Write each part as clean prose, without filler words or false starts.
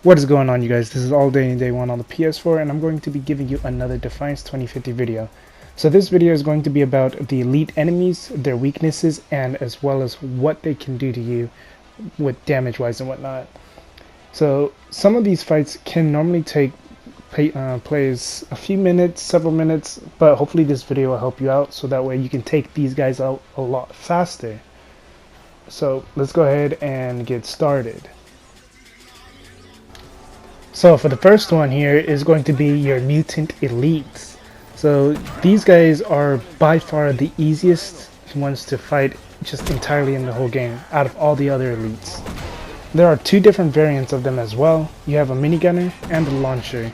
What is going on, you guys? This is All Day and Day 1 on the PS4, and I'm going to be giving you another Defiance 2050 video. So this video is going to be about the elite enemies, their weaknesses, and as well as what they can do to you with damage wise and whatnot. So some of these fights can normally take players a few minutes, several minutes, but hopefully this video will help you out so that way you can take these guys out a lot faster. So let's go ahead and get started. So for the first one here is going to be your Mutant Elites. So these guys are by far the easiest ones to fight just entirely in the whole game out of all the other elites. There are two different variants of them as well. You have a minigunner and a launcher.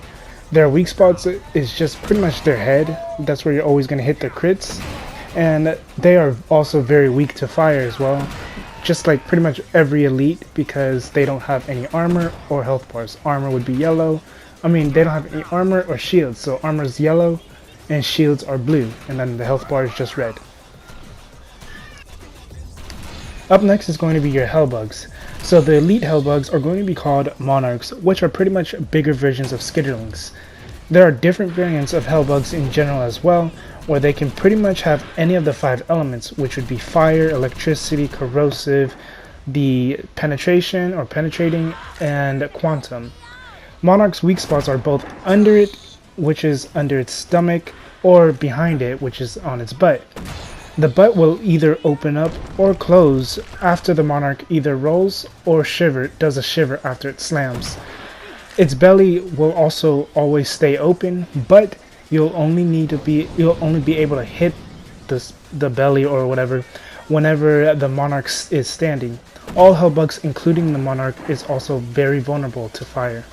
Their weak spots is just pretty much their head. That's where you're always going to hit their crits. And they are also very weak to fire as well, just like pretty much every elite, because they don't have any armor or health bars. Armor would be yellow. They don't have any armor or shields, so armor is yellow and shields are blue, and then the health bar is just red. Up next is going to be your Hellbugs. So the elite Hellbugs are going to be called Monarchs, which are pretty much bigger versions of Skitterlings. There are different variants of Hellbugs in general as well, where they can pretty much have any of the 5 elements, which would be fire, electricity, corrosive, the penetration or penetrating, and quantum. Monarch's weak spots are both under it, which is under its stomach, or behind it, which is on its butt. The butt will either open up or close after the Monarch either rolls or does a shiver after it slams. Its belly will also always stay open, but you'll only be able to hit the belly or whatever whenever the Monarch is standing. All Hellbugs, including the Monarch, is also very vulnerable to fire.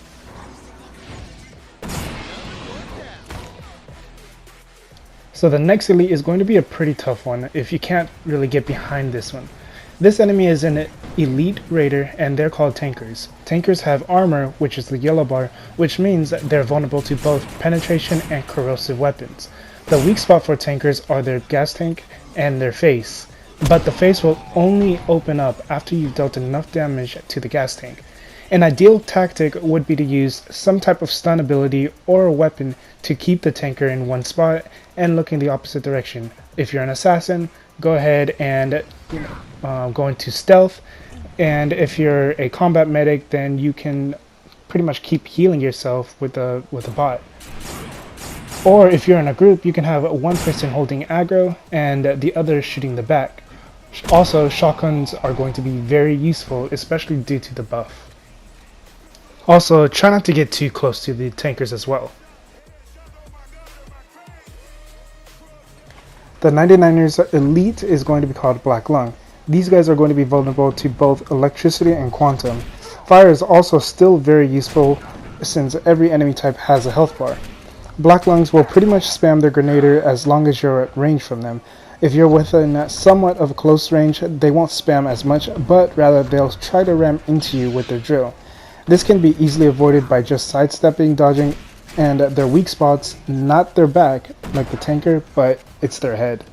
So the next elite is going to be a pretty tough one if you can't really get behind this one. This enemy is an elite raider, and they're called tankers. Tankers have armor, which is the yellow bar, which means that they're vulnerable to both penetration and corrosive weapons. The weak spot for tankers are their gas tank and their face, but the face will only open up after you've dealt enough damage to the gas tank. An ideal tactic would be to use some type of stun ability or a weapon to keep the tanker in one spot and look in the opposite direction. If you're an assassin, go ahead and go into stealth, and if you're a combat medic, then you can pretty much keep healing yourself with a bot. Or if you're in a group, you can have one person holding aggro and the other shooting the back. Also, shotguns are going to be very useful, especially due to the buff. Also, try not to get too close to the tankers as well. The 99ers elite is going to be called Black Lung. These guys are going to be vulnerable to both electricity and quantum. Fire is also still very useful since every enemy type has a health bar. Black Lungs will pretty much spam their grenader as long as you're at range from them. If you're within somewhat of a close range, they won't spam as much, but rather they'll try to ram into you with their drill. This can be easily avoided by just sidestepping, dodging, and their weak spots, not their back like the tanker, but it's their head.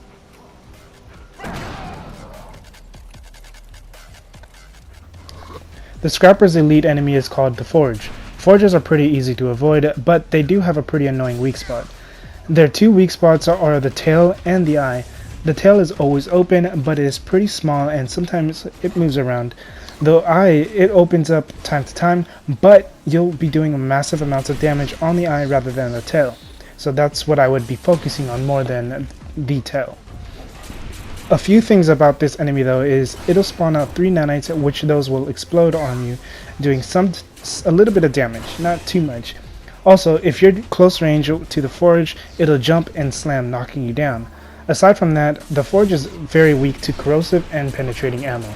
The Scrapper's elite enemy is called the Forge. Forges are pretty easy to avoid, but they do have a pretty annoying weak spot. Their two weak spots are the tail and the eye. The tail is always open, but it is pretty small and sometimes it moves around. The eye, it opens up time to time, but you'll be doing massive amounts of damage on the eye rather than the tail. So that's what I would be focusing on more than the tail. A few things about this enemy though is it'll spawn out 3 nanites, which those will explode on you, doing a little bit of damage, not too much. Also, if you're close range to the Forge, it'll jump and slam, knocking you down. Aside from that, the Forge is very weak to corrosive and penetrating ammo.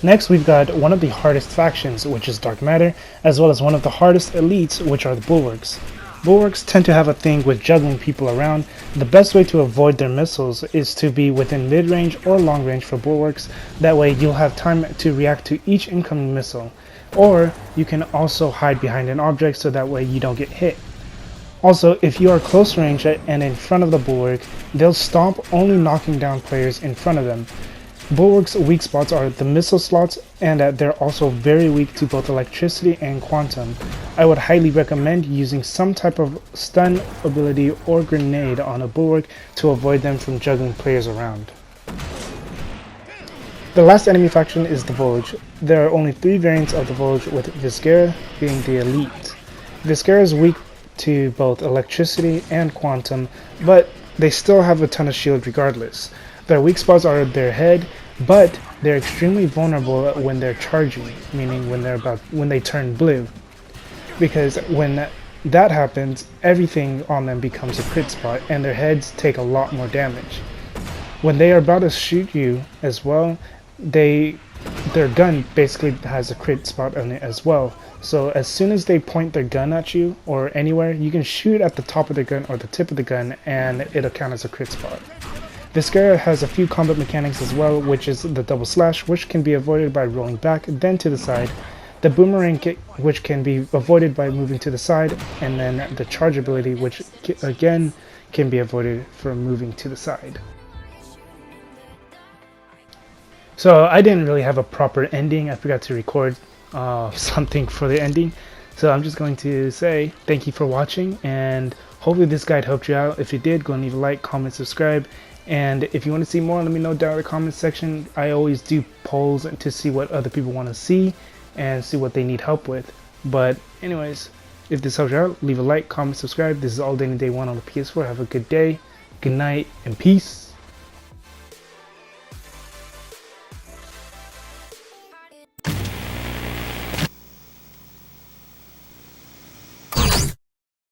Next, we've got one of the hardest factions, which is Dark Matter, as well as one of the hardest elites, which are the Bulwarks. Bulwarks tend to have a thing with juggling people around. The best way to avoid their missiles is to be within mid-range or long range for Bulwarks. That way you'll have time to react to each incoming missile. Or you can also hide behind an object so that way you don't get hit. Also, if you are close range and in front of the bulwark, they'll stomp, only knocking down players in front of them. Bulwark's weak spots are the missile slots, and that they're also very weak to both electricity and quantum. I would highly recommend using some type of stun ability or grenade on a bulwark to avoid them from juggling players around. The last enemy faction is the Volage. There are only 3 variants of the Volage, with Viscera being the elite. Viscera is weak to both electricity and quantum, but they still have a ton of shield regardless. Their weak spots are their head, but they're extremely vulnerable when they're charging, meaning when they turn blue. Because when that happens, everything on them becomes a crit spot, and their heads take a lot more damage. When they are about to shoot you as well, their gun basically has a crit spot on it as well. So as soon as they point their gun at you or anywhere, you can shoot at the top of the gun or the tip of the gun, and it'll count as a crit spot. Viscera has a few combat mechanics as well, which is the double slash, which can be avoided by rolling back, then to the side, the boomerang kick, which can be avoided by moving to the side, and then the charge ability, which again can be avoided from moving to the side. So I didn't really have a proper ending. I forgot to record something for the ending. So I'm just going to say thank you for watching, and hopefully this guide helped you out. If it did, go and leave a like, comment, subscribe. And if you want to see more, let me know down in the comment section. I always do polls to see what other people want to see and see what they need help with. But anyways, if this helps you out, leave a like, comment, subscribe. This is All Day and Day 1 on the PS4. Have a good day, good night, and peace.